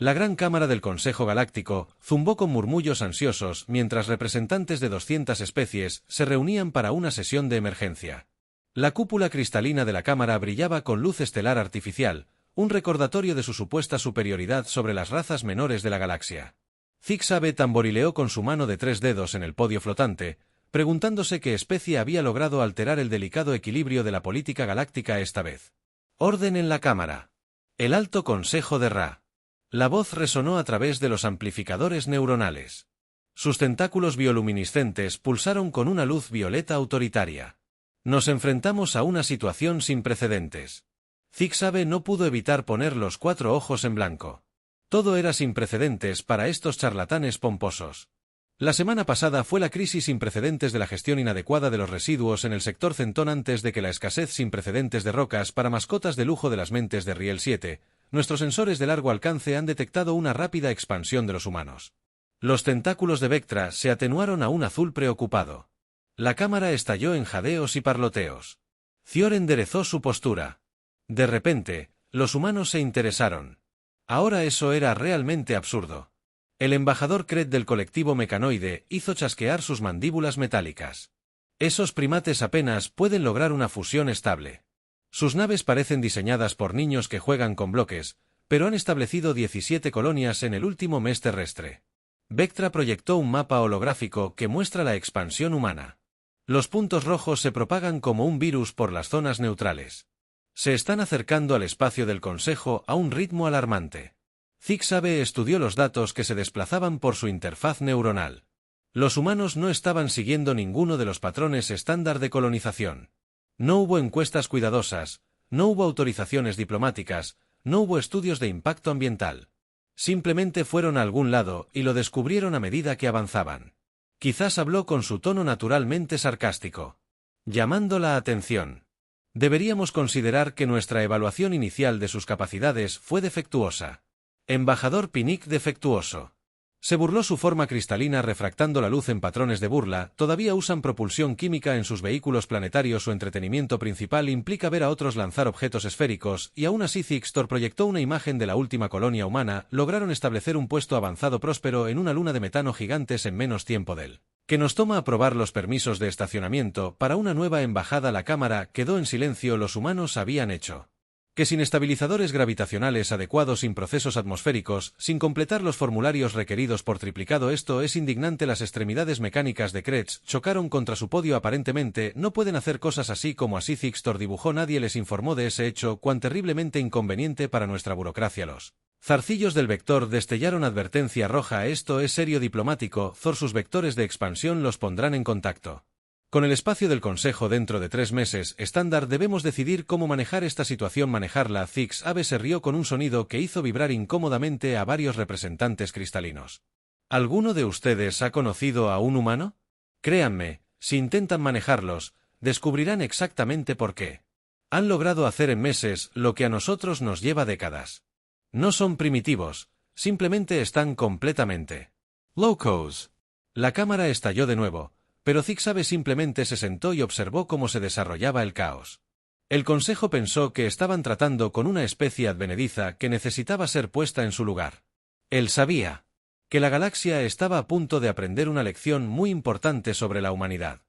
La gran cámara del Consejo Galáctico zumbó con murmullos ansiosos mientras representantes de 200 especies se reunían para una sesión de emergencia. La cúpula cristalina de la cámara brillaba con luz estelar artificial, un recordatorio de su supuesta superioridad sobre las razas menores de la galaxia. Zig-Zabe tamborileó con su mano de 3 dedos en el podio flotante, preguntándose qué especie había logrado alterar el delicado equilibrio de la política galáctica esta vez. Orden en la cámara. El Alto Consejo de Ra. La voz resonó a través de los amplificadores neuronales. Sus tentáculos bioluminiscentes pulsaron con una luz violeta autoritaria. Nos enfrentamos a una situación sin precedentes. Zig-Zabe no pudo evitar poner los 4 ojos en blanco. Todo era sin precedentes para estos charlatanes pomposos. La semana pasada fue la crisis sin precedentes de la gestión inadecuada de los residuos en el sector Centón antes de que la escasez sin precedentes de rocas para mascotas de lujo de las mentes de Riel 7. Nuestros sensores de largo alcance han detectado una rápida expansión de los humanos. Los tentáculos de Vectra se atenuaron a un azul preocupado. La cámara estalló en jadeos y parloteos. Thior enderezó su postura. De repente, los humanos se interesaron. Ahora eso era realmente absurdo. El embajador Kret del colectivo mecanoide hizo chasquear sus mandíbulas metálicas. Esos primates apenas pueden lograr una fusión estable. Sus naves parecen diseñadas por niños que juegan con bloques, pero han establecido 17 colonias en el último mes terrestre. Vectra proyectó un mapa holográfico que muestra la expansión humana. Los puntos rojos se propagan como un virus por las zonas neutrales. Se están acercando al espacio del Consejo a un ritmo alarmante. Zig-Zabe estudió los datos que se desplazaban por su interfaz neuronal. Los humanos no estaban siguiendo ninguno de los patrones estándar de colonización. No hubo encuestas cuidadosas, no hubo autorizaciones diplomáticas, no hubo estudios de impacto ambiental. Simplemente fueron a algún lado y lo descubrieron a medida que avanzaban. Quizás habló con su tono naturalmente sarcástico, llamando la atención. Deberíamos considerar que nuestra evaluación inicial de sus capacidades fue defectuosa. Embajador Pinnick defectuoso. Se burló su forma cristalina refractando la luz en patrones de burla. Todavía usan propulsión química en sus vehículos planetarios. Su entretenimiento principal implica ver a otros lanzar objetos esféricos, y aún así Zig-Stor proyectó una imagen de la última colonia humana. Lograron establecer un puesto avanzado próspero en una luna de metano gigantes en menos tiempo del que nos toma aprobar los permisos de estacionamiento para una nueva embajada. La cámara quedó en silencio. Los humanos habían hecho que sin estabilizadores gravitacionales adecuados, sin procesos atmosféricos, sin completar los formularios requeridos por triplicado. Esto es indignante. Las extremidades mecánicas de Kretz chocaron contra su podio. Aparentemente no pueden hacer cosas así como así. Zig-Stor dibujó. Nadie les informó de ese hecho, cuán terriblemente inconveniente para nuestra burocracia. Los zarcillos del vector destellaron advertencia roja. Esto es serio diplomático. Thor, sus vectores de expansión los pondrán en contacto con el espacio del Consejo dentro de 3 meses estándar. Debemos decidir cómo manejar esta situación. Manejarla. Zig-Zabe se rió con un sonido que hizo vibrar incómodamente a varios representantes cristalinos. ¿Alguno de ustedes ha conocido a un humano? Créanme, si intentan manejarlos, descubrirán exactamente por qué. Han logrado hacer en meses lo que a nosotros nos lleva décadas. No son primitivos, simplemente están completamente locos. La cámara estalló de nuevo, pero Zig-Zabe simplemente se sentó y observó cómo se desarrollaba el caos. El Consejo pensó que estaban tratando con una especie advenediza que necesitaba ser puesta en su lugar. Él sabía que la galaxia estaba a punto de aprender una lección muy importante sobre la humanidad.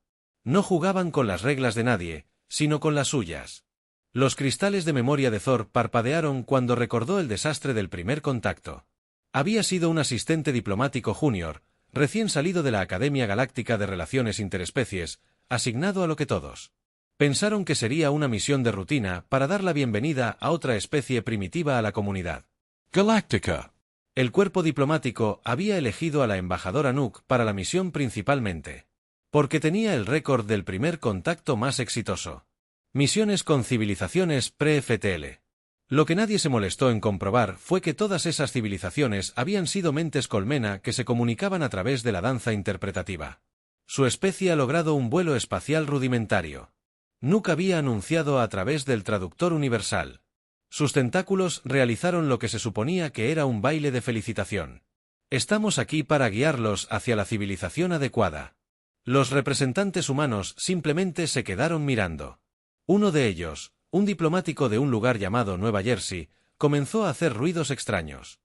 No jugaban con las reglas de nadie, sino con las suyas. Los cristales de memoria de Thor parpadearon cuando recordó el desastre del primer contacto. Había sido un asistente diplomático junior, recién salido de la Academia Galáctica de Relaciones Interespecies, asignado a lo que todos pensaron que sería una misión de rutina para dar la bienvenida a otra especie primitiva a la comunidad galáctica. El cuerpo diplomático había elegido a la embajadora Nook para la misión principalmente porque tenía el récord del primer contacto más exitoso. Misiones con civilizaciones pre-FTL. Lo que nadie se molestó en comprobar fue que todas esas civilizaciones habían sido mentes colmena que se comunicaban a través de la danza interpretativa. Su especie ha logrado un vuelo espacial rudimentario. Nook había anunciado a través del traductor universal. Sus tentáculos realizaron lo que se suponía que era un baile de felicitación. Estamos aquí para guiarlos hacia la civilización adecuada. Los representantes humanos simplemente se quedaron mirando. Uno de ellos, un diplomático de un lugar llamado Nueva Jersey, comenzó a hacer ruidos extraños.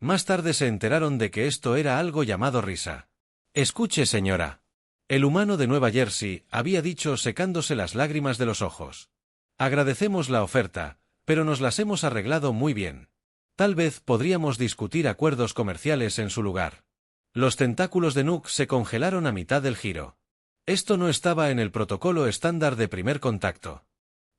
Más tarde se enteraron de que esto era algo llamado risa. Escuche, señora. El humano de Nueva Jersey había dicho secándose las lágrimas de los ojos. Agradecemos la oferta, pero nos las hemos arreglado muy bien. Tal vez podríamos discutir acuerdos comerciales en su lugar. Los tentáculos de Nook se congelaron a mitad del giro. Esto no estaba en el protocolo estándar de primer contacto.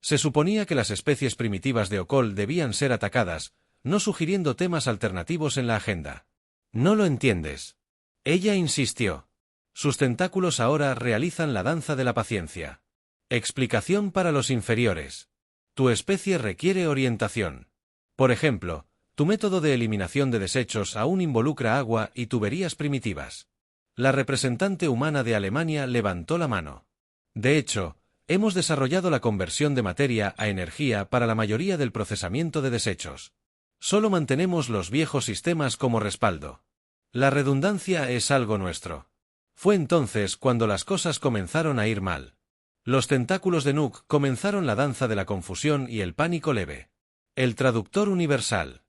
Se suponía que las especies primitivas de Okol debían ser atacadas, no sugiriendo temas alternativos en la agenda. No lo entiendes. Ella insistió. Sus tentáculos ahora realizan la danza de la paciencia. Explicación para los inferiores. Tu especie requiere orientación. Por ejemplo, tu método de eliminación de desechos aún involucra agua y tuberías primitivas. La representante humana de Alemania levantó la mano. De hecho, hemos desarrollado la conversión de materia a energía para la mayoría del procesamiento de desechos. Solo mantenemos los viejos sistemas como respaldo. La redundancia es algo nuestro. Fue entonces cuando las cosas comenzaron a ir mal. Los tentáculos de Nook comenzaron la danza de la confusión y el pánico leve. El traductor universal.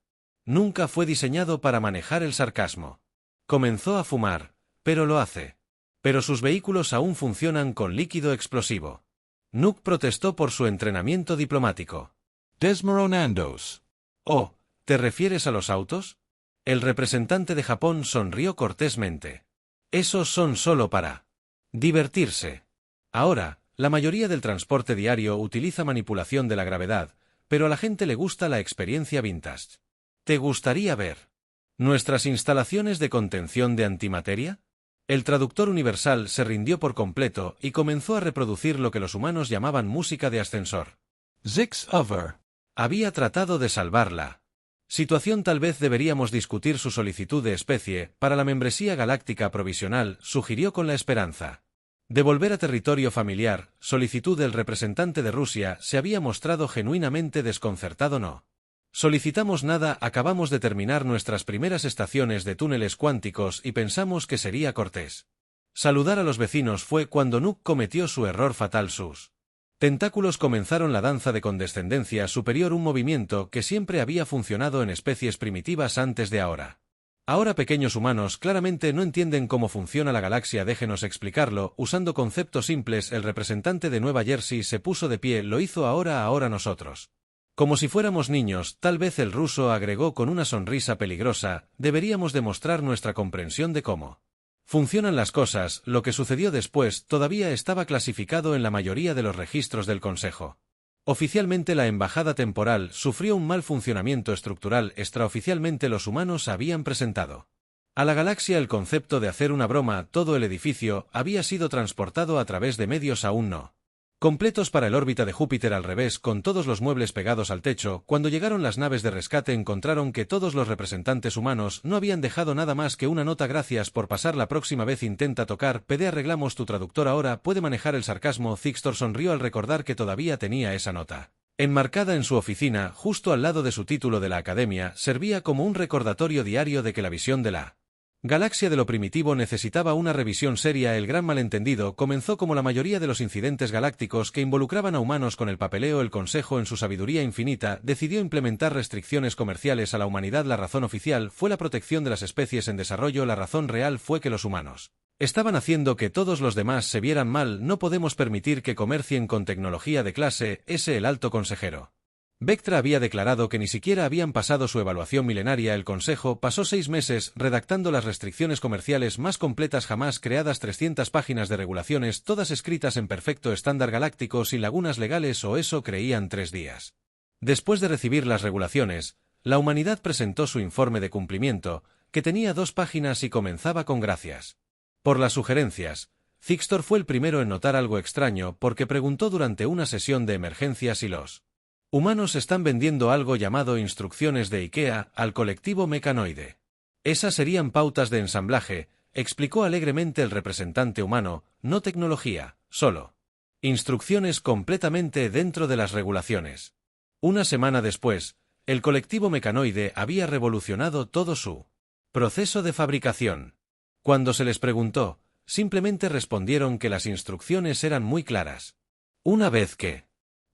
Nunca fue diseñado para manejar el sarcasmo. Comenzó a fumar, pero lo hace. Pero sus vehículos aún funcionan con líquido explosivo. Nook protestó por su entrenamiento diplomático. Desmoronandos. Oh, ¿te refieres a los autos? El representante de Japón sonrió cortésmente. Esos son solo para divertirse. Ahora, la mayoría del transporte diario utiliza manipulación de la gravedad, pero a la gente le gusta la experiencia vintage. ¿Te gustaría ver nuestras instalaciones de contención de antimateria? El traductor universal se rindió por completo y comenzó a reproducir lo que los humanos llamaban música de ascensor. Six over. Había tratado de salvarla. Situación. Tal vez deberíamos discutir su solicitud de especie para la membresía galáctica provisional, sugirió con la esperanza. De volver a territorio familiar, solicitud del representante de Rusia se había mostrado genuinamente desconcertado. No solicitamos nada, acabamos de terminar nuestras primeras estaciones de túneles cuánticos y pensamos que sería cortés saludar a los vecinos. Fue cuando Nook cometió su error fatal. Sus tentáculos comenzaron la danza de condescendencia superior, un movimiento que siempre había funcionado en especies primitivas antes de ahora. Ahora pequeños humanos claramente no entienden cómo funciona la galaxia. Déjenos explicarlo, usando conceptos simples. El representante de Nueva Jersey se puso de pie. Lo hizo ahora nosotros. Como si fuéramos niños, tal vez el ruso agregó con una sonrisa peligrosa, deberíamos demostrar nuestra comprensión de cómo funcionan las cosas. Lo que sucedió después todavía estaba clasificado en la mayoría de los registros del Consejo. Oficialmente la embajada temporal sufrió un mal funcionamiento estructural. Extraoficialmente los humanos habían presentado a la galaxia el concepto de hacer una broma. Todo el edificio había sido transportado a través de medios aún no completos para el órbita de Júpiter al revés, con todos los muebles pegados al techo. Cuando llegaron las naves de rescate encontraron que todos los representantes humanos no habían dejado nada más que una nota. Gracias por pasar, la próxima vez intenta tocar PD. Arreglamos. Tu traductor ahora puede manejar el sarcasmo. Thixtor sonrió al recordar que todavía tenía esa nota enmarcada en su oficina, justo al lado de su título de la academia. Servía como un recordatorio diario de que la visión de la galaxia de lo primitivo necesitaba una revisión seria. El gran malentendido comenzó como la mayoría de los incidentes galácticos que involucraban a humanos con el papeleo. El Consejo, en su sabiduría infinita, decidió implementar restricciones comerciales a la humanidad. La razón oficial fue la protección de las especies en desarrollo. La razón real fue que los humanos estaban haciendo que todos los demás se vieran mal. No podemos permitir que comercien con tecnología de clase S. El alto consejero Vectra había declarado que ni siquiera habían pasado su evaluación milenaria. El Consejo pasó 6 meses redactando las restricciones comerciales más completas jamás creadas. 300 páginas de regulaciones, todas escritas en perfecto estándar galáctico, sin lagunas legales, o eso creían. 3 días después de recibir las regulaciones, la humanidad presentó su informe de cumplimiento, que tenía 2 páginas y comenzaba con gracias por las sugerencias. Thixtor fue el primero en notar algo extraño porque preguntó durante una sesión de emergencia si los humanos están vendiendo algo llamado instrucciones de IKEA al colectivo mecanoide. Esas serían pautas de ensamblaje, explicó alegremente el representante humano, no tecnología, solo instrucciones completamente dentro de las regulaciones. Una semana después, el colectivo mecanoide había revolucionado todo su proceso de fabricación. Cuando se les preguntó, simplemente respondieron que las instrucciones eran muy claras. Una vez que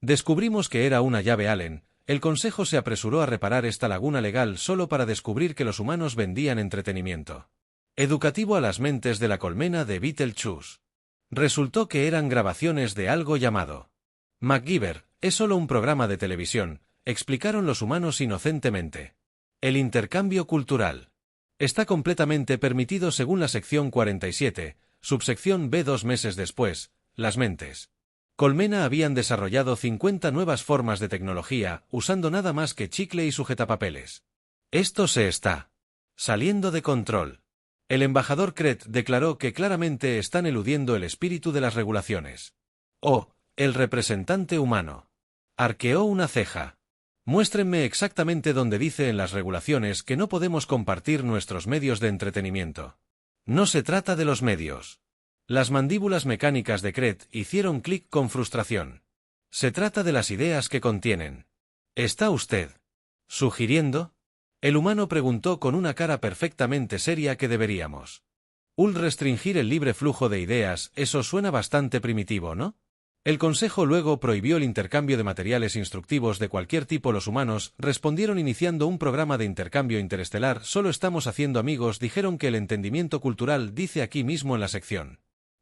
descubrimos que era una llave Allen, el Consejo se apresuró a reparar esta laguna legal solo para descubrir que los humanos vendían entretenimiento educativo a las mentes de la colmena de Beetlejuice. Resultó que eran grabaciones de algo llamado MacGyver, es solo un programa de televisión, explicaron los humanos inocentemente. El intercambio cultural está completamente permitido según la sección 47, subsección B. 2 meses después, las mentes colmena habían desarrollado 50 nuevas formas de tecnología, usando nada más que chicle y sujetapapeles. Esto se está saliendo de control. El embajador Kret declaró que claramente están eludiendo el espíritu de las regulaciones. Oh, el representante humano arqueó una ceja. Muéstrenme exactamente dónde dice en las regulaciones que no podemos compartir nuestros medios de entretenimiento. No se trata de los medios. Las mandíbulas mecánicas de Kret hicieron clic con frustración. Se trata de las ideas que contienen. ¿Está usted sugiriendo? El humano preguntó con una cara perfectamente seria que deberíamos restringir el libre flujo de ideas, eso suena bastante primitivo, ¿no? El Consejo luego prohibió el intercambio de materiales instructivos de cualquier tipo. Los humanos respondieron iniciando un programa de intercambio interestelar. Solo estamos haciendo amigos, dijeron que el entendimiento cultural dice aquí mismo en la sección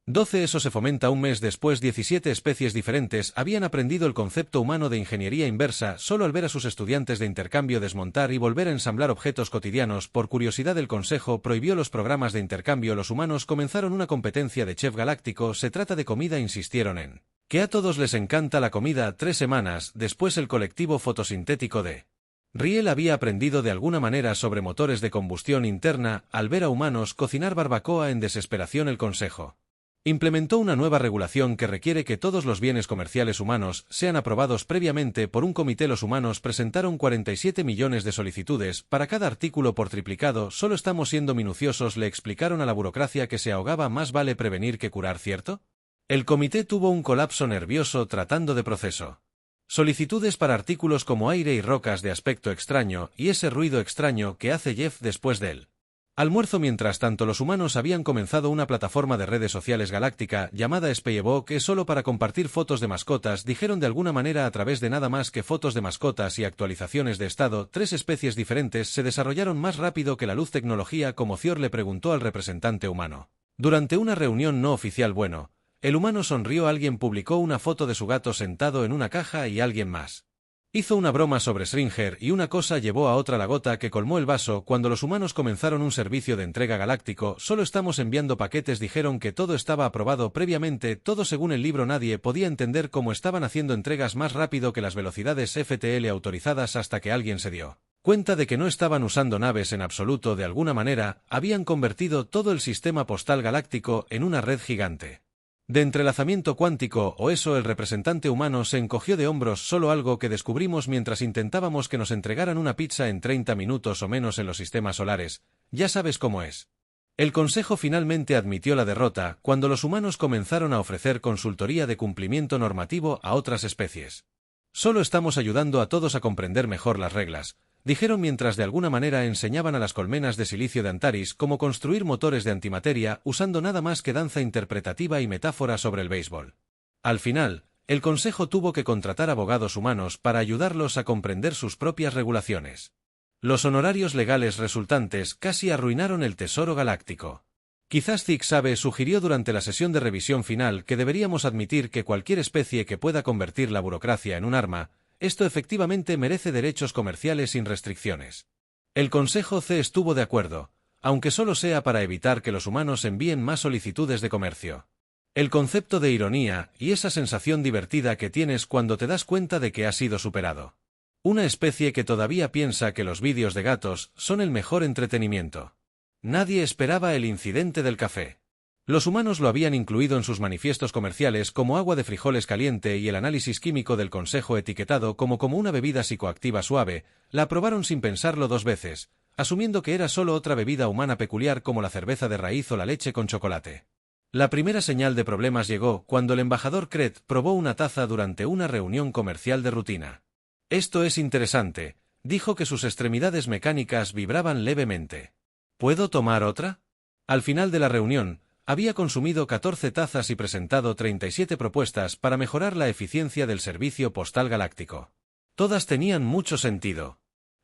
12. Eso se fomenta un mes después. 17 especies diferentes habían aprendido el concepto humano de ingeniería inversa solo al ver a sus estudiantes de intercambio desmontar y volver a ensamblar objetos cotidianos. Por curiosidad, el Consejo prohibió los programas de intercambio. Los humanos comenzaron una competencia de chef galáctico. Se trata de comida, insistieron en que a todos les encanta la comida. 3 semanas después, el colectivo fotosintético de Riel había aprendido de alguna manera sobre motores de combustión interna al ver a humanos cocinar barbacoa. En desesperación, el Consejo implementó una nueva regulación que requiere que todos los bienes comerciales humanos sean aprobados previamente por un comité. Los humanos presentaron 47 millones de solicitudes para cada artículo por triplicado. Solo estamos siendo minuciosos, le explicaron a la burocracia que se ahogaba. Más vale prevenir que curar, ¿cierto? El comité tuvo un colapso nervioso tratando de proceso solicitudes para artículos como aire y rocas de aspecto extraño y ese ruido extraño que hace Jeff después del almuerzo. Mientras tanto, los humanos habían comenzado una plataforma de redes sociales galáctica llamada Speyebo, que es solo para compartir fotos de mascotas, dijeron de alguna manera a través de nada más que fotos de mascotas y actualizaciones de estado. 3 especies diferentes se desarrollaron más rápido que la luz. Tecnología como Thior, le preguntó al representante humano. Durante una reunión no oficial, bueno, el humano sonrió. Alguien publicó una foto de su gato sentado en una caja y alguien más hizo una broma sobre Stringer y una cosa llevó a otra. La gota que colmó el vaso cuando los humanos comenzaron un servicio de entrega galáctico. Solo estamos enviando paquetes, dijeron que todo estaba aprobado previamente, todo según el libro. Nadie podía entender cómo estaban haciendo entregas más rápido que las velocidades FTL autorizadas hasta que alguien se dio cuenta de que no estaban usando naves en absoluto. De alguna manera, habían convertido todo el sistema postal galáctico en una red gigante de entrelazamiento cuántico, o eso. El representante humano se encogió de hombros. Solo algo que descubrimos mientras intentábamos que nos entregaran una pizza en 30 minutos o menos en los sistemas solares. Ya sabes cómo es. El Consejo finalmente admitió la derrota cuando los humanos comenzaron a ofrecer consultoría de cumplimiento normativo a otras especies. Solo estamos ayudando a todos a comprender mejor las reglas, dijeron mientras de alguna manera enseñaban a las colmenas de silicio de Antares cómo construir motores de antimateria usando nada más que danza interpretativa y metáfora sobre el béisbol. Al final, el Consejo tuvo que contratar abogados humanos para ayudarlos a comprender sus propias regulaciones. Los honorarios legales resultantes casi arruinaron el tesoro galáctico. Quizás Zig-Sabe sugirió durante la sesión de revisión final que deberíamos admitir que cualquier especie que pueda convertir la burocracia en un arma, esto efectivamente merece derechos comerciales sin restricciones. El Consejo C estuvo de acuerdo, aunque solo sea para evitar que los humanos envíen más solicitudes de comercio. El concepto de ironía y esa sensación divertida que tienes cuando te das cuenta de que has sido superado. Una especie que todavía piensa que los vídeos de gatos son el mejor entretenimiento. Nadie esperaba el incidente del café. Los humanos lo habían incluido en sus manifiestos comerciales como agua de frijoles caliente y el análisis químico del Consejo etiquetado como una bebida psicoactiva suave, la aprobaron sin pensarlo 2 veces, asumiendo que era solo otra bebida humana peculiar como la cerveza de raíz o la leche con chocolate. La primera señal de problemas llegó cuando el embajador Kret probó una taza durante una reunión comercial de rutina. Esto es interesante, dijo que sus extremidades mecánicas vibraban levemente. ¿Puedo tomar otra? Al final de la reunión, había consumido 14 tazas y presentado 37 propuestas para mejorar la eficiencia del servicio postal galáctico. Todas tenían mucho sentido.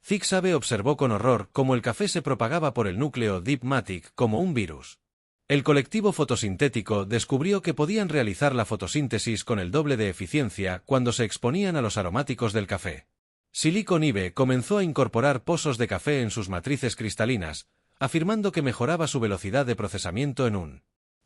Zig-Zag observó con horror cómo el café se propagaba por el núcleo Deep-Matic como un virus. El colectivo fotosintético descubrió que podían realizar la fotosíntesis con el doble de eficiencia cuando se exponían a los aromáticos del café. Silicon Ive comenzó a incorporar pozos de café en sus matrices cristalinas, afirmando que mejoraba su velocidad de procesamiento en un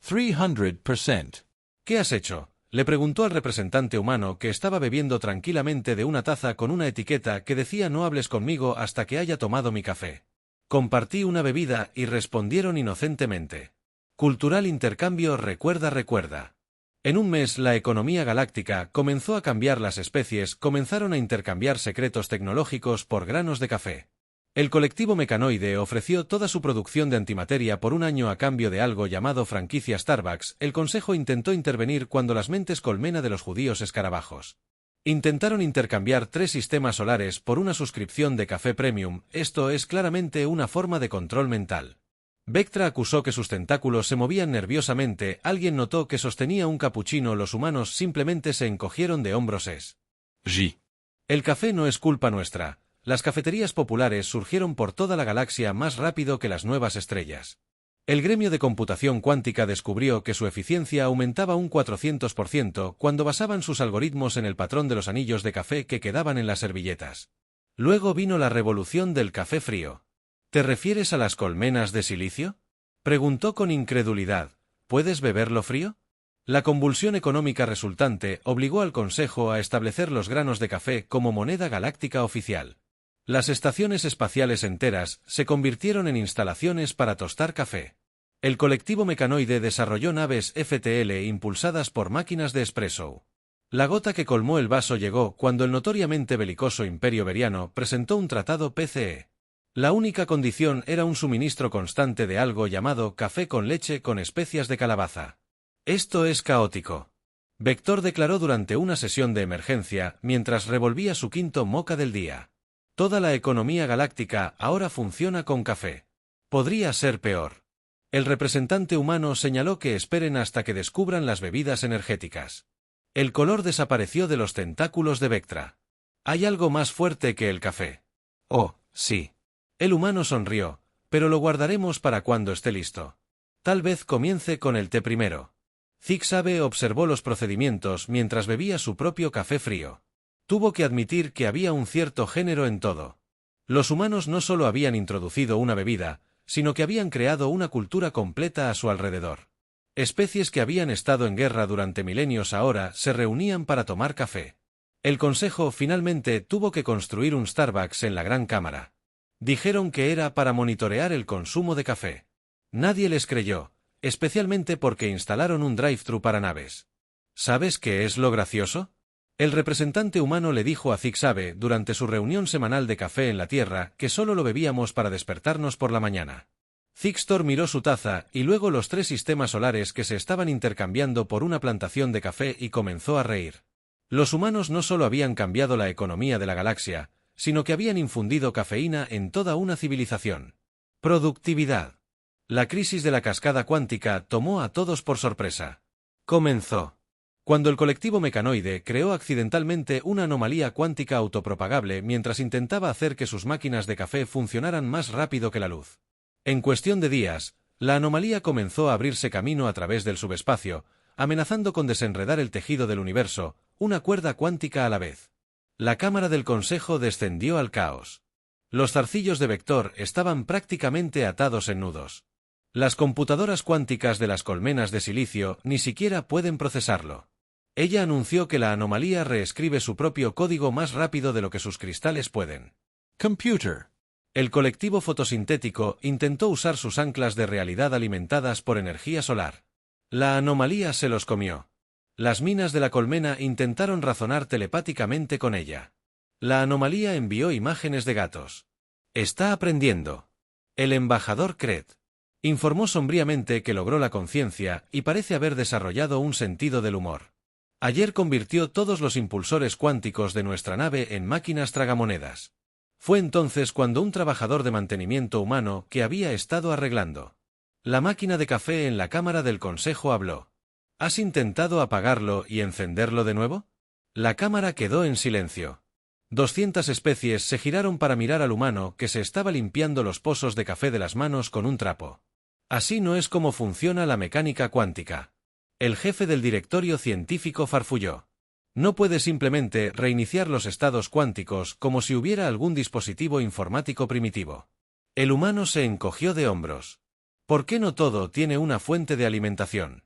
300%. ¿Qué has hecho?, le preguntó al representante humano que estaba bebiendo tranquilamente de una taza con una etiqueta que decía «No hables conmigo hasta que haya tomado mi café». Compartí una bebida y respondieron inocentemente. Cultural intercambio recuerda. En un mes la economía galáctica comenzó a cambiar, las especies comenzaron a intercambiar secretos tecnológicos por granos de café. El colectivo mecanoide ofreció toda su producción de antimateria por un año a cambio de algo llamado franquicia Starbucks. El Consejo intentó intervenir cuando las mentes colmena de los judíos escarabajos intentaron intercambiar 3 sistemas solares por una suscripción de café premium. Esto es claramente una forma de control mental. Vectra acusó que sus tentáculos se movían nerviosamente. Alguien notó que sostenía un capuchino. Los humanos simplemente se encogieron de hombros. El café no es culpa nuestra. Las cafeterías populares surgieron por toda la galaxia más rápido que las nuevas estrellas. El gremio de computación cuántica descubrió que su eficiencia aumentaba un 400% cuando basaban sus algoritmos en el patrón de los anillos de café que quedaban en las servilletas. Luego vino la revolución del café frío. ¿Te refieres a las colmenas de silicio?, preguntó con incredulidad. ¿Puedes beberlo frío? La convulsión económica resultante obligó al Consejo a establecer los granos de café como moneda galáctica oficial. Las estaciones espaciales enteras se convirtieron en instalaciones para tostar café. El colectivo mecanoide desarrolló naves FTL impulsadas por máquinas de espresso. La gota que colmó el vaso llegó cuando el notoriamente belicoso Imperio Beriano presentó un tratado PCE. La única condición era un suministro constante de algo llamado café con leche con especias de calabaza. Esto es caótico. Vector declaró durante una sesión de emergencia mientras revolvía su quinto moca del día. Toda la economía galáctica ahora funciona con café. Podría ser peor. El representante humano señaló que esperen hasta que descubran las bebidas energéticas. El color desapareció de los tentáculos de Vectra. Hay algo más fuerte que el café. Oh, sí. El humano sonrió, pero lo guardaremos para cuando esté listo. Tal vez comience con el té primero. Zig-Zag observó los procedimientos mientras bebía su propio café frío. Tuvo que admitir que había un cierto género en todo. Los humanos no solo habían introducido una bebida, sino que habían creado una cultura completa a su alrededor. Especies que habían estado en guerra durante milenios ahora se reunían para tomar café. El Consejo finalmente tuvo que construir un Starbucks en la Gran Cámara. Dijeron que era para monitorear el consumo de café. Nadie les creyó, especialmente porque instalaron un drive-thru para naves. ¿Sabes qué es lo gracioso? El representante humano le dijo a Zig-Zag durante su reunión semanal de café en la Tierra que solo lo bebíamos para despertarnos por la mañana. Zig-Stor miró su taza y luego los 3 sistemas solares que se estaban intercambiando por una plantación de café y comenzó a reír. Los humanos no solo habían cambiado la economía de la galaxia, sino que habían infundido cafeína en toda una civilización. Productividad. La crisis de la cascada cuántica tomó a todos por sorpresa. Comenzó cuando el colectivo mecanoide creó accidentalmente una anomalía cuántica autopropagable mientras intentaba hacer que sus máquinas de café funcionaran más rápido que la luz. En cuestión de días, la anomalía comenzó a abrirse camino a través del subespacio, amenazando con desenredar el tejido del universo, una cuerda cuántica a la vez. La Cámara del Consejo descendió al caos. Los zarcillos de Vector estaban prácticamente atados en nudos. Las computadoras cuánticas de las colmenas de silicio ni siquiera pueden procesarlo. Ella anunció que la anomalía reescribe su propio código más rápido de lo que sus cristales pueden. Computer. El colectivo fotosintético intentó usar sus anclas de realidad alimentadas por energía solar. La anomalía se los comió. Las minas de la colmena intentaron razonar telepáticamente con ella. La anomalía envió imágenes de gatos. Está aprendiendo. El embajador Kret informó sombríamente que logró la conciencia y parece haber desarrollado un sentido del humor. Ayer convirtió todos los impulsores cuánticos de nuestra nave en máquinas tragamonedas. Fue entonces cuando un trabajador de mantenimiento humano que había estado arreglando la máquina de café en la Cámara del Consejo habló. ¿Has intentado apagarlo y encenderlo de nuevo? La cámara quedó en silencio. 200 especies se giraron para mirar al humano que se estaba limpiando los pozos de café de las manos con un trapo. Así no es como funciona la mecánica cuántica. El jefe del directorio científico farfulló. No puede simplemente reiniciar los estados cuánticos como si hubiera algún dispositivo informático primitivo. El humano se encogió de hombros. ¿Por qué no todo tiene una fuente de alimentación?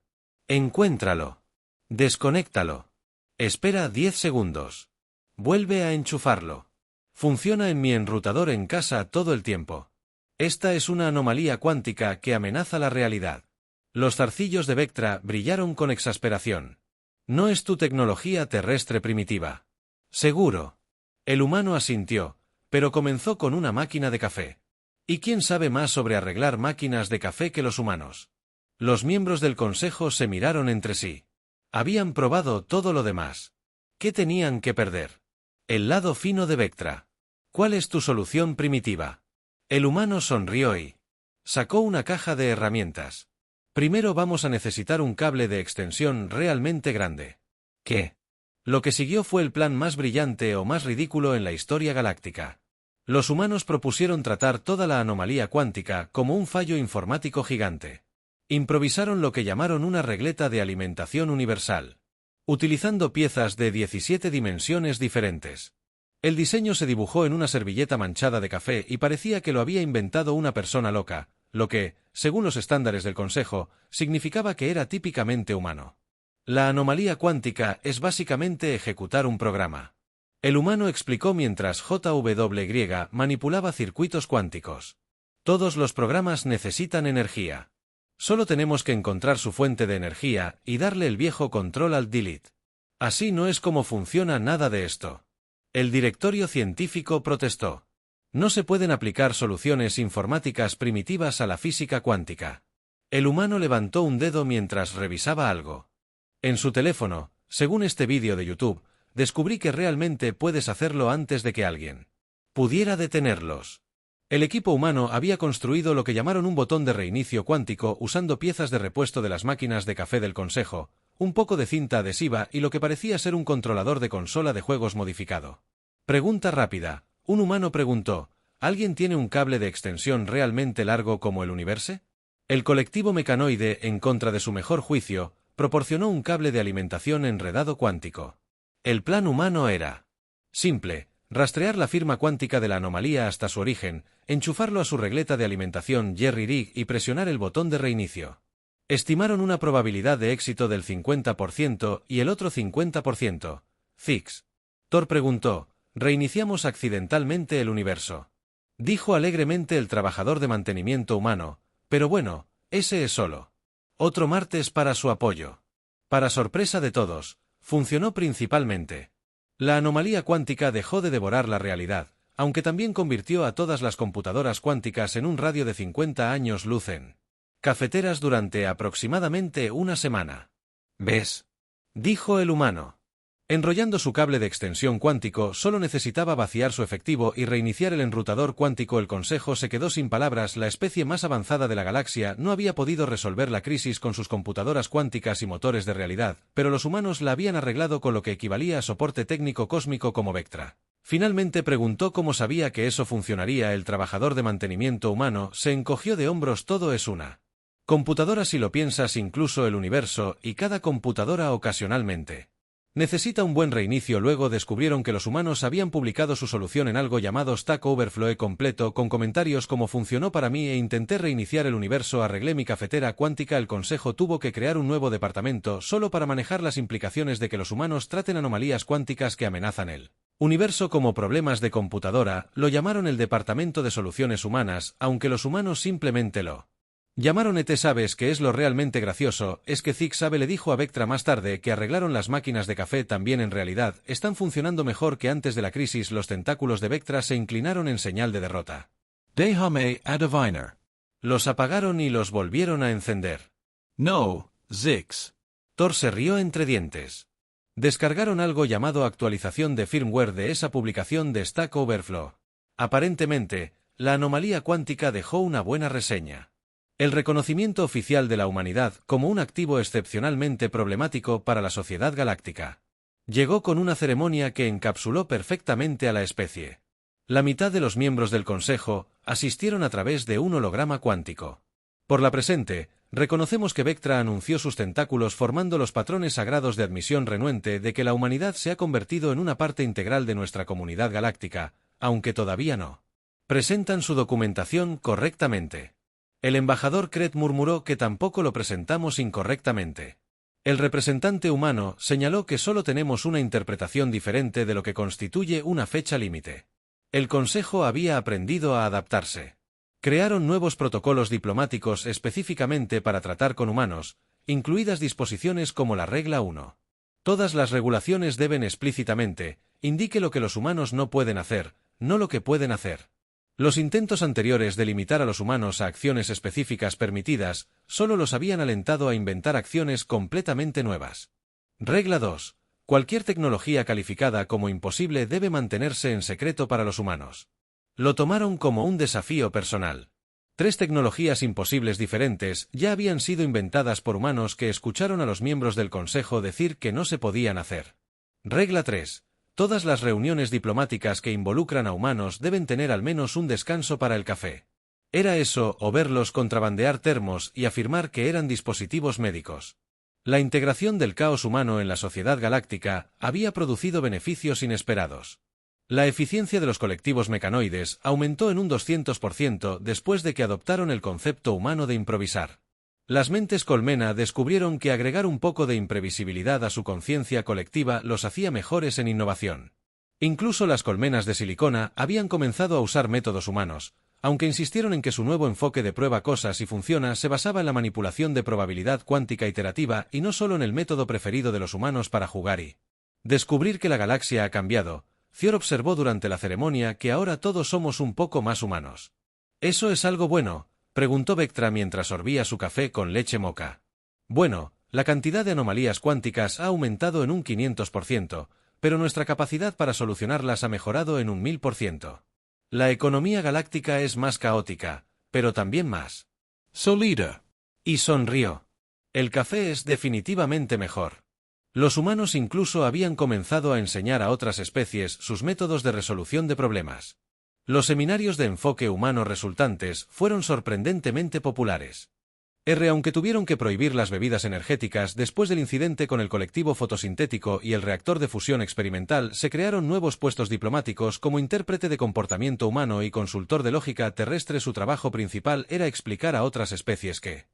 Encuéntralo. Desconéctalo. Espera 10 segundos. Vuelve a enchufarlo. Funciona en mi enrutador en casa todo el tiempo. Esta es una anomalía cuántica que amenaza la realidad. Los zarcillos de Vectra brillaron con exasperación. No es tu tecnología terrestre primitiva. Seguro. El humano asintió, pero comenzó con una máquina de café. ¿Y quién sabe más sobre arreglar máquinas de café que los humanos? Los miembros del consejo se miraron entre sí. Habían probado todo lo demás. ¿Qué tenían que perder? El lado fino de Vectra. ¿Cuál es tu solución primitiva? El humano sonrió y sacó una caja de herramientas. Primero vamos a necesitar un cable de extensión realmente grande. ¿Qué? Lo que siguió fue el plan más brillante o más ridículo en la historia galáctica. Los humanos propusieron tratar toda la anomalía cuántica como un fallo informático gigante. Improvisaron lo que llamaron una regleta de alimentación universal, utilizando piezas de 17 dimensiones diferentes. El diseño se dibujó en una servilleta manchada de café y parecía que lo había inventado una persona loca, lo que, según los estándares del Consejo, significaba que era típicamente humano. La anomalía cuántica es básicamente ejecutar un programa. El humano explicó mientras JWY manipulaba circuitos cuánticos. Todos los programas necesitan energía. Solo tenemos que encontrar su fuente de energía y darle el viejo control al delete. Así no es como funciona nada de esto. El directorio científico protestó. No se pueden aplicar soluciones informáticas primitivas a la física cuántica. El humano levantó un dedo mientras revisaba algo. En su teléfono, según este vídeo de YouTube, descubrí que realmente puedes hacerlo antes de que alguien pudiera detenerlos. El equipo humano había construido lo que llamaron un botón de reinicio cuántico usando piezas de repuesto de las máquinas de café del Consejo, un poco de cinta adhesiva y lo que parecía ser un controlador de consola de juegos modificado. Pregunta rápida. Un humano preguntó, ¿alguien tiene un cable de extensión realmente largo como el universo? El colectivo mecanoide, en contra de su mejor juicio, proporcionó un cable de alimentación enredado cuántico. El plan humano era simple, rastrear la firma cuántica de la anomalía hasta su origen, enchufarlo a su regleta de alimentación Jerry Rig y presionar el botón de reinicio. Estimaron una probabilidad de éxito del 50% y el otro 50%. Zix. Thor preguntó, ¿reiniciamos accidentalmente el universo? Dijo alegremente el trabajador de mantenimiento humano, pero bueno, ese es solo otro martes para su apoyo. Para sorpresa de todos, funcionó principalmente. La anomalía cuántica dejó de devorar la realidad, aunque también convirtió a todas las computadoras cuánticas en un radio de 50 años luz en cafeteras durante aproximadamente una semana. ¿Ves? Dijo el humano. Enrollando su cable de extensión cuántico, solo necesitaba vaciar su efectivo y reiniciar el enrutador cuántico. El Consejo se quedó sin palabras. La especie más avanzada de la galaxia no había podido resolver la crisis con sus computadoras cuánticas y motores de realidad, pero los humanos la habían arreglado con lo que equivalía a soporte técnico cósmico como Vectra. Finalmente preguntó cómo sabía que eso funcionaría. El trabajador de mantenimiento humano se encogió de hombros. Todo es una computadora si lo piensas, incluso el universo y cada computadora ocasionalmente necesita un buen reinicio. Luego descubrieron que los humanos habían publicado su solución en algo llamado Stack Overflow completo, con comentarios como funcionó para mí e intenté reiniciar el universo, arreglé mi cafetera cuántica. El Consejo tuvo que crear un nuevo departamento solo para manejar las implicaciones de que los humanos traten anomalías cuánticas que amenazan el universo como problemas de computadora. Lo llamaron el Departamento de Soluciones Humanas, aunque los humanos simplemente lo llamaron ET. ¿Sabes qué es lo realmente gracioso? Es que Zix Sabe le dijo a Vectra más tarde que arreglaron las máquinas de café también. En realidad, están funcionando mejor que antes de la crisis. Los tentáculos de Vectra se inclinaron en señal de derrota. Déjame adivinar. Los apagaron y los volvieron a encender. No, Zix. Thor se rió entre dientes. Descargaron algo llamado actualización de firmware de esa publicación de Stack Overflow. Aparentemente, la anomalía cuántica dejó una buena reseña. El reconocimiento oficial de la humanidad como un activo excepcionalmente problemático para la sociedad galáctica. Llegó con una ceremonia que encapsuló perfectamente a la especie. La mitad de los miembros del Consejo asistieron a través de un holograma cuántico. Por la presente, reconocemos que Vectra anunció sus tentáculos formando los patrones sagrados de admisión renuente de que la humanidad se ha convertido en una parte integral de nuestra comunidad galáctica, aunque todavía no. Presentan su documentación correctamente. El embajador Kret murmuró que tampoco lo presentamos incorrectamente. El representante humano señaló que solo tenemos una interpretación diferente de lo que constituye una fecha límite. El Consejo había aprendido a adaptarse. Crearon nuevos protocolos diplomáticos específicamente para tratar con humanos, incluidas disposiciones como la Regla 1. Todas las regulaciones deben explícitamente indique lo que los humanos no pueden hacer, no lo que pueden hacer. Los intentos anteriores de limitar a los humanos a acciones específicas permitidas solo los habían alentado a inventar acciones completamente nuevas. Regla 2. Cualquier tecnología calificada como imposible debe mantenerse en secreto para los humanos. Lo tomaron como un desafío personal. 3 tecnologías imposibles diferentes ya habían sido inventadas por humanos que escucharon a los miembros del Consejo decir que no se podían hacer. Regla 3. Todas las reuniones diplomáticas que involucran a humanos deben tener al menos un descanso para el café. Era eso o verlos contrabandear termos y afirmar que eran dispositivos médicos. La integración del caos humano en la sociedad galáctica había producido beneficios inesperados. La eficiencia de los colectivos mecanoides aumentó en un 200% después de que adoptaron el concepto humano de improvisar. Las mentes colmena descubrieron que agregar un poco de imprevisibilidad a su conciencia colectiva los hacía mejores en innovación. Incluso las colmenas de silicona habían comenzado a usar métodos humanos, aunque insistieron en que su nuevo enfoque de prueba cosas y funciona se basaba en la manipulación de probabilidad cuántica iterativa y no solo en el método preferido de los humanos para jugar y descubrir que la galaxia ha cambiado. Thior observó durante la ceremonia que ahora todos somos un poco más humanos. ¿Eso es algo bueno?, preguntó Vectra mientras sorbía su café con leche moca. Bueno, la cantidad de anomalías cuánticas ha aumentado en un 500%, pero nuestra capacidad para solucionarlas ha mejorado en un 1000%. La economía galáctica es más caótica, pero también más sólida. Y sonrió. El café es definitivamente mejor. Los humanos incluso habían comenzado a enseñar a otras especies sus métodos de resolución de problemas. Los seminarios de enfoque humano resultantes fueron sorprendentemente populares. Aunque tuvieron que prohibir las bebidas energéticas después del incidente con el colectivo fotosintético y el reactor de fusión experimental, se crearon nuevos puestos diplomáticos como intérprete de comportamiento humano y consultor de lógica terrestre. Su trabajo principal era explicar a otras especies que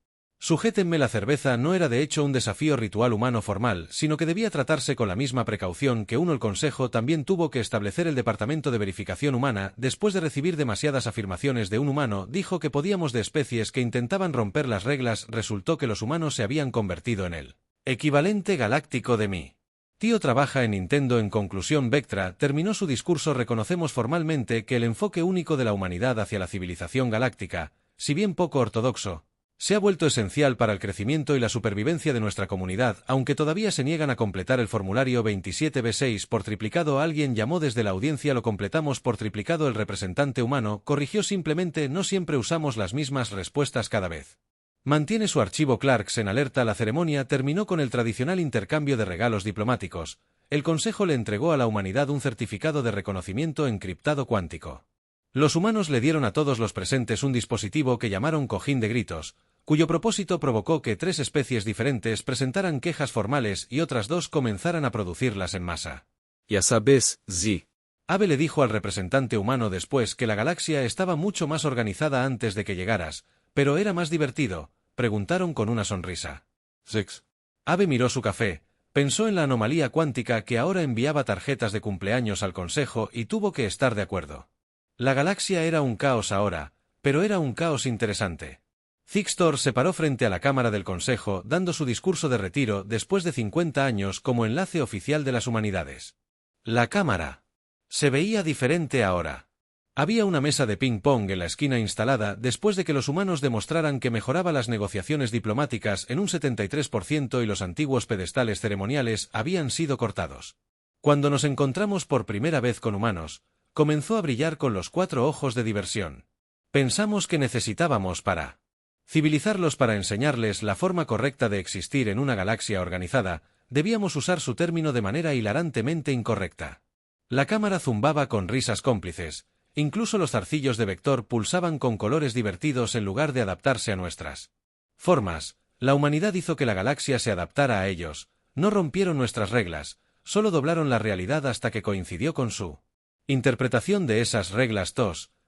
sujétenme la cerveza no era de hecho un desafío ritual humano formal, sino que debía tratarse con la misma precaución que uno. El Consejo también tuvo que establecer el Departamento de Verificación Humana. Después de recibir demasiadas afirmaciones de un humano, dijo que podíamos de especies que intentaban romper las reglas. Resultó que los humanos se habían convertido en el equivalente galáctico de mí. Tío trabaja en Nintendo. En conclusión, Vectra terminó su discurso. Reconocemos formalmente que el enfoque único de la humanidad hacia la civilización galáctica, si bien poco ortodoxo, se ha vuelto esencial para el crecimiento y la supervivencia de nuestra comunidad, aunque todavía se niegan a completar el formulario 27B6 por triplicado. Alguien llamó desde la audiencia. Lo completamos por triplicado. El representante humano corrigió simplemente: no siempre usamos las mismas respuestas cada vez. Mantiene su archivo. Clarks en alerta. La ceremonia terminó con el tradicional intercambio de regalos diplomáticos. El Consejo le entregó a la humanidad un certificado de reconocimiento encriptado cuántico. Los humanos le dieron a todos los presentes un dispositivo que llamaron cojín de gritos, cuyo propósito provocó que 3 especies diferentes presentaran quejas formales y otras 2 comenzaran a producirlas en masa. Ya sabes, Z. Abe le dijo al representante humano después que la galaxia estaba mucho más organizada antes de que llegaras, pero era más divertido. Preguntaron con una sonrisa. Zix. Abe miró su café, pensó en la anomalía cuántica que ahora enviaba tarjetas de cumpleaños al Consejo y tuvo que estar de acuerdo. La galaxia era un caos ahora, pero era un caos interesante. Zixtor se paró frente a la Cámara del Consejo dando su discurso de retiro después de 50 años como enlace oficial de las humanidades. La Cámara se veía diferente ahora. Había una mesa de ping-pong en la esquina instalada después de que los humanos demostraran que mejoraba las negociaciones diplomáticas en un 73% y los antiguos pedestales ceremoniales habían sido cortados. Cuando nos encontramos por primera vez con humanos, comenzó a brillar con los 4 ojos de diversión. Pensamos que necesitábamos civilizarlos para enseñarles la forma correcta de existir en una galaxia organizada, debíamos usar su término de manera hilarantemente incorrecta. La cámara zumbaba con risas cómplices, incluso los zarcillos de vector pulsaban con colores divertidos en lugar de adaptarse a nuestras formas. La humanidad hizo que la galaxia se adaptara a ellos, no rompieron nuestras reglas, solo doblaron la realidad hasta que coincidió con su interpretación de esas reglas.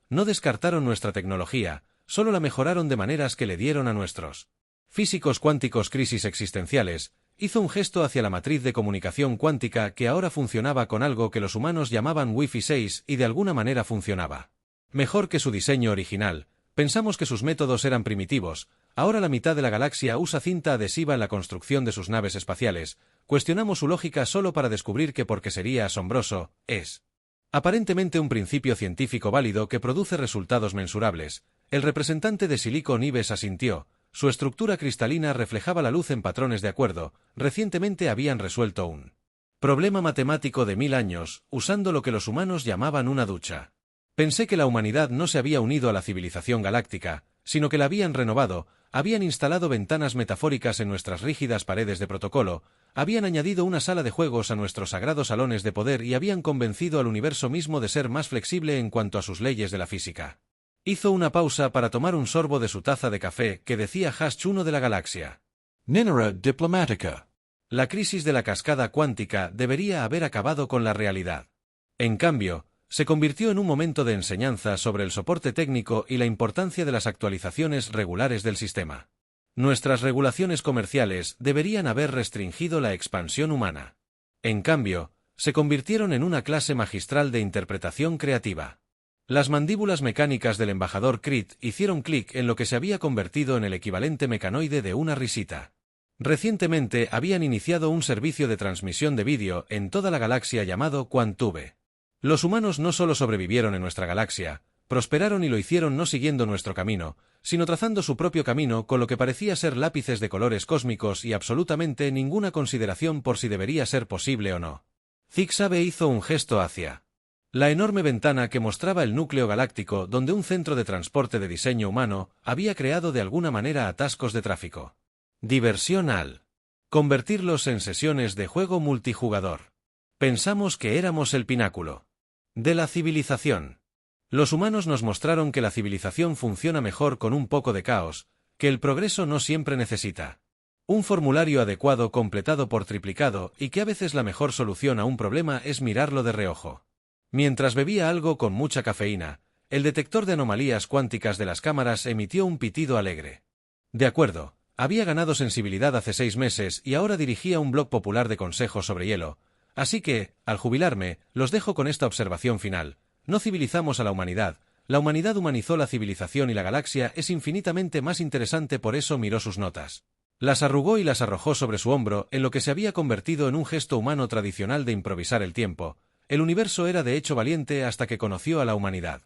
No descartaron nuestra tecnología, solo la mejoraron de maneras que le dieron a nuestros físicos cuánticos crisis existenciales. Hizo un gesto hacia la matriz de comunicación cuántica que ahora funcionaba con algo que los humanos llamaban Wi-Fi 6 y de alguna manera funcionaba mejor que su diseño original. Pensamos que sus métodos eran primitivos. Ahora la mitad de la galaxia usa cinta adhesiva en la construcción de sus naves espaciales. Cuestionamos su lógica solo para descubrir que, porque sería asombroso, es aparentemente un principio científico válido que produce resultados mensurables. El representante de Silicon Ives asintió. Su estructura cristalina reflejaba la luz en patrones de acuerdo. Recientemente habían resuelto un problema matemático de 1000 años, usando lo que los humanos llamaban una ducha. Pensé que la humanidad no se había unido a la civilización galáctica, sino que la habían renovado, habían instalado ventanas metafóricas en nuestras rígidas paredes de protocolo, habían añadido una sala de juegos a nuestros sagrados salones de poder y habían convencido al universo mismo de ser más flexible en cuanto a sus leyes de la física. Hizo una pausa para tomar un sorbo de su taza de café que decía Hash 1 de la galaxia. Ninera diplomática. La crisis de la cascada cuántica debería haber acabado con la realidad. En cambio, se convirtió en un momento de enseñanza sobre el soporte técnico y la importancia de las actualizaciones regulares del sistema. Nuestras regulaciones comerciales deberían haber restringido la expansión humana. En cambio, se convirtieron en una clase magistral de interpretación creativa. Las mandíbulas mecánicas del embajador Crit hicieron clic en lo que se había convertido en el equivalente mecanoide de una risita. Recientemente habían iniciado un servicio de transmisión de vídeo en toda la galaxia llamado Quantube. Los humanos no solo sobrevivieron en nuestra galaxia, prosperaron y lo hicieron no siguiendo nuestro camino, sino trazando su propio camino con lo que parecía ser lápices de colores cósmicos y absolutamente ninguna consideración por si debería ser posible o no. Zigsabe hizo un gesto hacia la enorme ventana que mostraba el núcleo galáctico donde un centro de transporte de diseño humano había creado de alguna manera atascos de tráfico. Diversión al convertirlos en sesiones de juego multijugador. Pensamos que éramos el pináculo de la civilización. Los humanos nos mostraron que la civilización funciona mejor con un poco de caos, que el progreso no siempre necesita un formulario adecuado completado por triplicado y que a veces la mejor solución a un problema es mirarlo de reojo. Mientras bebía algo con mucha cafeína, el detector de anomalías cuánticas de las cámaras emitió un pitido alegre. De acuerdo, había ganado sensibilidad hace 6 meses y ahora dirigía un blog popular de consejos sobre hielo. Así que, al jubilarme, los dejo con esta observación final. No civilizamos a la humanidad humanizó la civilización y la galaxia es infinitamente más interesante, por eso miró sus notas. Las arrugó y las arrojó sobre su hombro en lo que se había convertido en un gesto humano tradicional de improvisar el tiempo. El universo era de hecho valiente hasta que conoció a la humanidad.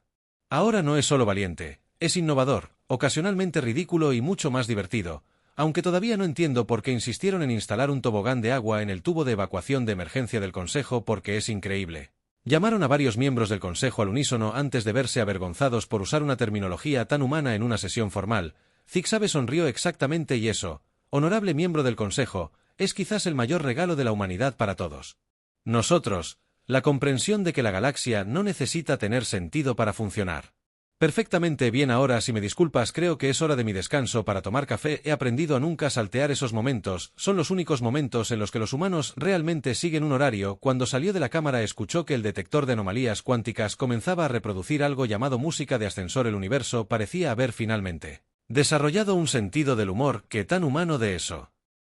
Ahora no es solo valiente, es innovador, ocasionalmente ridículo y mucho más divertido. Aunque todavía no entiendo por qué insistieron en instalar un tobogán de agua en el tubo de evacuación de emergencia del Consejo, porque es increíble. Llamaron a varios miembros del Consejo al unísono antes de verse avergonzados por usar una terminología tan humana en una sesión formal. Zigsabe sonrió exactamente y eso, honorable miembro del Consejo, es quizás el mayor regalo de la humanidad para todos. Nosotros, la comprensión de que la galaxia no necesita tener sentido para funcionar. Perfectamente bien. Ahora, si me disculpas, creo que es hora de mi descanso para tomar café. He aprendido a nunca saltear esos momentos, son los únicos momentos en los que los humanos realmente siguen un horario. Cuando salió de la cámara escuchó que el detector de anomalías cuánticas comenzaba a reproducir algo llamado música de ascensor. El universo parecía haber finalmente desarrollado un sentido del humor, que tan humano de eso.